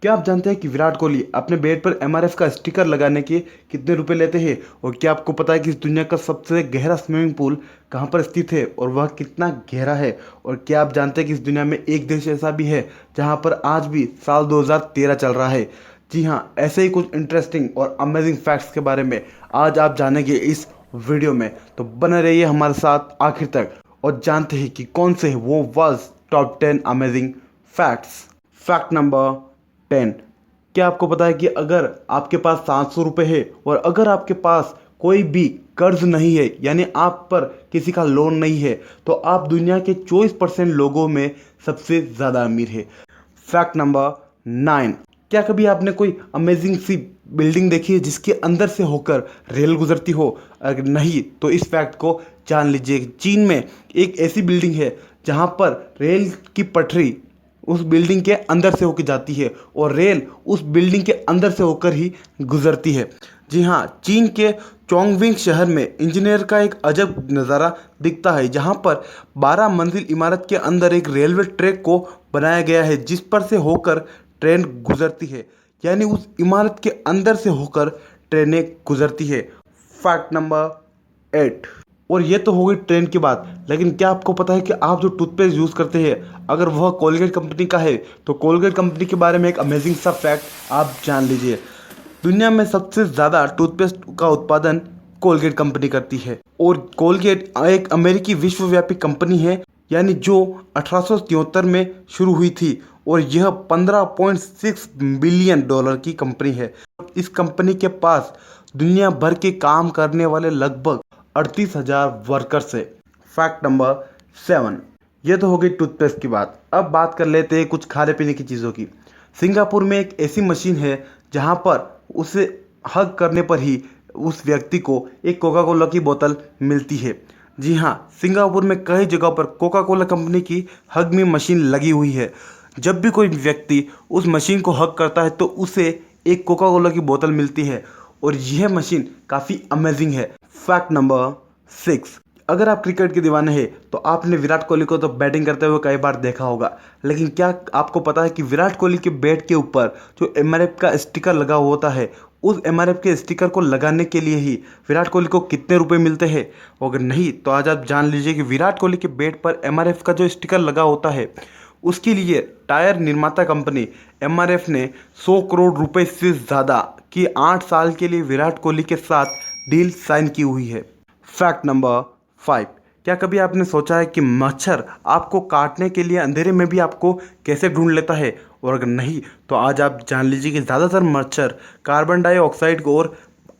क्या आप जानते हैं कि विराट कोहली अपने बैट पर एमआरएफ का स्टिकर लगाने के कितने रुपए लेते हैं? और क्या आपको पता है कि इस दुनिया का सबसे गहरा स्विमिंग पूल कहाँ पर स्थित है और वह कितना गहरा है? और क्या आप जानते हैं कि इस दुनिया में एक देश ऐसा भी है जहाँ पर आज भी साल 2013 चल रहा है? जी हाँ, ऐसे ही कुछ इंटरेस्टिंग और अमेजिंग फैक्ट्स के बारे में आज आप जानेंगे इस वीडियो में। तो बने रहिए हमारे साथ आखिर तक और जानते हैं कि कौन से वो was top 10 amazing facts. Fact number 10। क्या आपको पता है कि अगर आपके पास 700 रुपये है और अगर आपके पास कोई भी कर्ज नहीं है, यानी आप पर किसी का लोन नहीं है, तो आप दुनिया के 24% लोगों में सबसे ज़्यादा अमीर है। Fact number 9। क्या कभी आपने कोई अमेजिंग सी बिल्डिंग देखी है जिसके अंदर से होकर रेल गुजरती हो? अगर नहीं तो इस फैक्ट को जान लीजिए। चीन में एक ऐसी बिल्डिंग है जहां पर रेल की पटरी उस बिल्डिंग के अंदर से होकर जाती है और रेल उस बिल्डिंग के अंदर से होकर ही गुजरती है। जी हाँ, चीन के चोंगविंग शहर में इंजीनियर का एक अजब नज़ारा दिखता है जहाँ पर 12 मंजिल इमारत के अंदर एक रेलवे ट्रैक को बनाया गया है जिस पर से होकर ट्रेन गुजरती है, यानी उस इमारत के अंदर से होकर ट्रेनें गुजरती है। Fact number 8। और ये तो हो गई ट्रेन की बात, लेकिन क्या आपको पता है कि आप जो टूथपेस्ट यूज़ करते हैं अगर वह कोलगेट कंपनी का है तो कोलगेट कंपनी के बारे में एक अमेजिंग सा फैक्ट आप जान लीजिए। दुनिया में सबसे ज़्यादा टूथपेस्ट का उत्पादन कोलगेट कंपनी करती है और कोलगेट एक अमेरिकी विश्वव्यापी कंपनी है, यानी जो 1873 में शुरू हुई थी और यह 15.6 बिलियन डॉलर की कंपनी है। इस कंपनी के पास दुनिया भर के काम करने वाले लगभग 38,000 वर्कर्स है। Fact number 7। ये तो हो गई टूथपेस्ट की बात। अब बात कर लेते हैं कुछ खाने पीने की चीज़ों की। सिंगापुर में एक ऐसी मशीन है जहाँ पर उसे हग करने पर ही उस व्यक्ति को एक कोका कोला की बोतल मिलती है। जी हाँ, सिंगापुर में कई जगहों पर कोका कोला कंपनी की हग में मशीन लगी हुई है। जब भी कोई व्यक्ति उस मशीन को हग करता है तो उसे एक कोका कोला की बोतल मिलती है और यह मशीन काफ़ी अमेजिंग है। Fact number 6। अगर आप क्रिकेट के दीवाने हैं तो आपने विराट कोहली को तो बैटिंग करते हुए कई बार देखा होगा, लेकिन क्या आपको पता है कि विराट कोहली के बैट के ऊपर जो एमआरएफ का स्टिकर लगा होता है, उस एमआरएफ के स्टिकर को लगाने के लिए ही विराट कोहली को कितने रुपए मिलते हैं? अगर नहीं तो आज आप जान लीजिए कि विराट कोहली के बैट पर एमआरएफ का जो स्टिकर लगा होता है उसके लिए टायर निर्माता कंपनी एमआरएफ ने 100 करोड़ रुपए से ज़्यादा की 8 साल के लिए विराट कोहली के साथ डील साइन की हुई है। Fact number 5। क्या कभी आपने सोचा है कि मच्छर आपको काटने के लिए अंधेरे में भी आपको कैसे ढूंढ लेता है? और अगर नहीं तो आज आप जान लीजिए कि ज़्यादातर मच्छर कार्बन डाइऑक्साइड और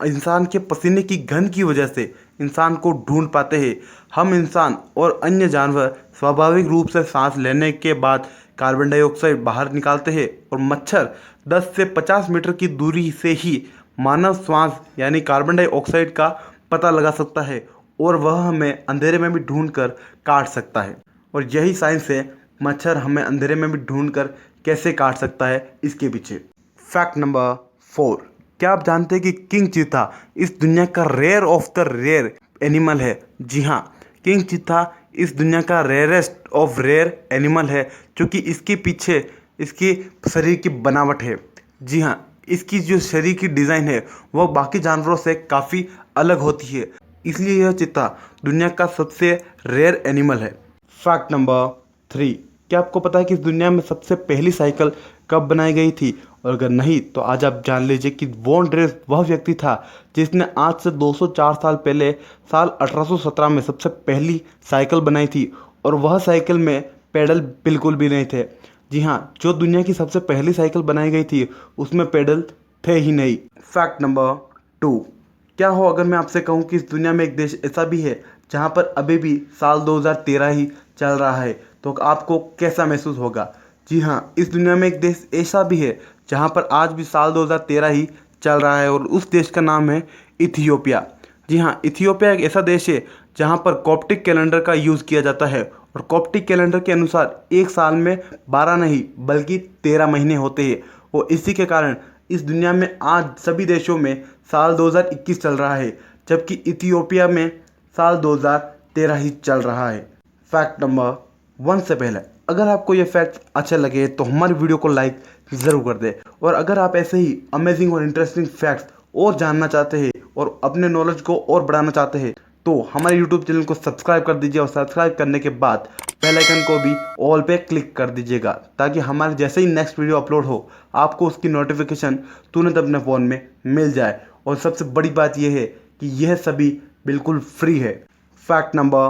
इंसान के पसीने की गंध की वजह से इंसान को ढूंढ पाते हैं। हम इंसान और अन्य जानवर स्वाभाविक रूप से सांस लेने के बाद कार्बन डाइऑक्साइड बाहर निकालते हैं और मच्छर 10 से 50 मीटर की दूरी से ही मानव श्वास यानी कार्बन डाइऑक्साइड का पता लगा सकता है और वह हमें अंधेरे में भी ढूंढ कर काट सकता है। और यही साइंस है, मच्छर हमें अंधेरे में भी ढूंढ कर कैसे काट सकता है इसके पीछे। Fact number 4। क्या आप जानते हैं कि किंग चीता इस दुनिया का rare of the rare animal है? जी हाँ, किंग चीता इस दुनिया का रेयरेस्ट ऑफ रेयर एनिमल है, क्योंकि इसके पीछे इसके शरीर की बनावट है। जी हाँ, इसकी जो शरीर की डिज़ाइन है वह बाकी जानवरों से काफ़ी अलग होती है, इसलिए यह चीता दुनिया का सबसे रेयर एनिमल है। Fact number 3। क्या आपको पता है कि इस दुनिया में सबसे पहली साइकिल कब बनाई गई थी? और अगर नहीं तो आज आप जान लीजिए कि वॉन ड्रेस वह व्यक्ति था जिसने आज से 204 साल पहले साल 1817 में सबसे पहली साइकिल बनाई थी और वह साइकिल में पेडल बिल्कुल भी नहीं थे। जी हाँ, जो दुनिया की सबसे पहली साइकिल बनाई गई थी उसमें पेडल थे ही नहीं। Fact number 2। क्या हो अगर मैं आपसे कहूँ कि इस दुनिया में एक देश ऐसा भी है जहाँ पर अभी भी साल 2013 ही चल रहा है, तो आपको कैसा महसूस होगा? जी हाँ, इस दुनिया में एक देश ऐसा भी है जहाँ पर आज भी साल 2013 ही चल रहा है और उस देश का नाम है इथियोपिया। जी हाँ, इथियोपिया एक ऐसा देश है जहाँ पर कॉप्टिक कैलेंडर का यूज़ किया जाता है और कॉप्टिक कैलेंडर के अनुसार एक साल में 12 नहीं बल्कि 13 महीने होते हैं और इसी के कारण इस दुनिया में आज सभी देशों में साल 2021 चल रहा है, जबकि इथियोपिया में साल 2013 ही चल रहा है। फैक्ट नंबर 1 से पहले अगर आपको ये फैक्ट्स अच्छे लगे तो हमारी वीडियो को लाइक ज़रूर कर दें। और अगर आप ऐसे ही अमेजिंग और इंटरेस्टिंग फैक्ट्स और जानना चाहते हैं और अपने नॉलेज को और बढ़ाना चाहते हैं तो हमारे यूट्यूब चैनल को सब्सक्राइब कर दीजिए और सब्सक्राइब करने के बाद बेल आइकन को भी ऑल पे क्लिक कर दीजिएगा, ताकि हमारे जैसे ही नेक्स्ट वीडियो अपलोड हो आपको उसकी नोटिफिकेशन तुरंत अपने फ़ोन में मिल जाए। और सबसे बड़ी बात यह है कि यह सभी बिल्कुल फ्री है। फैक्ट नंबर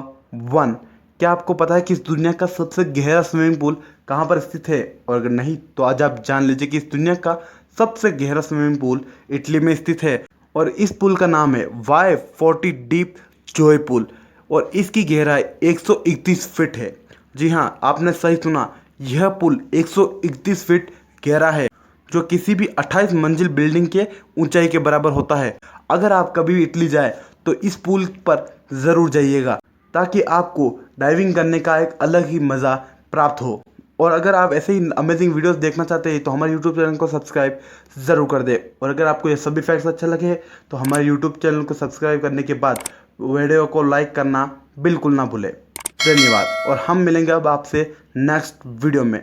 1, क्या आपको पता है कि इस दुनिया का सबसे गहरा स्विमिंग पूल कहाँ पर स्थित है? और अगर नहीं तो आज आप जान लीजिए कि इस दुनिया का सबसे गहरा स्विमिंग पूल इटली में स्थित है और इस पूल का नाम है Y40 डीप जोय पूल और इसकी गहराई 131 फीट है। जी हाँ, आपने सही सुना, यह पुल 131 फीट गहरा है, जो किसी भी 28 मंजिल बिल्डिंग के ऊंचाई के बराबर होता है। अगर आप कभी भी इटली जाए तो इस पुल पर ज़रूर जाइएगा, ताकि आपको डाइविंग करने का एक अलग ही मज़ा प्राप्त हो। और अगर आप ऐसे ही अमेजिंग वीडियोस देखना चाहते हैं तो हमारे यूट्यूब चैनल को सब्सक्राइब ज़रूर कर दें। और अगर आपको ये सभी फैक्ट्स अच्छे लगे तो हमारे यूट्यूब चैनल को सब्सक्राइब करने के बाद वीडियो को लाइक करना बिल्कुल ना भूलें। धन्यवाद और हम मिलेंगे अब आपसे नेक्स्ट वीडियो में।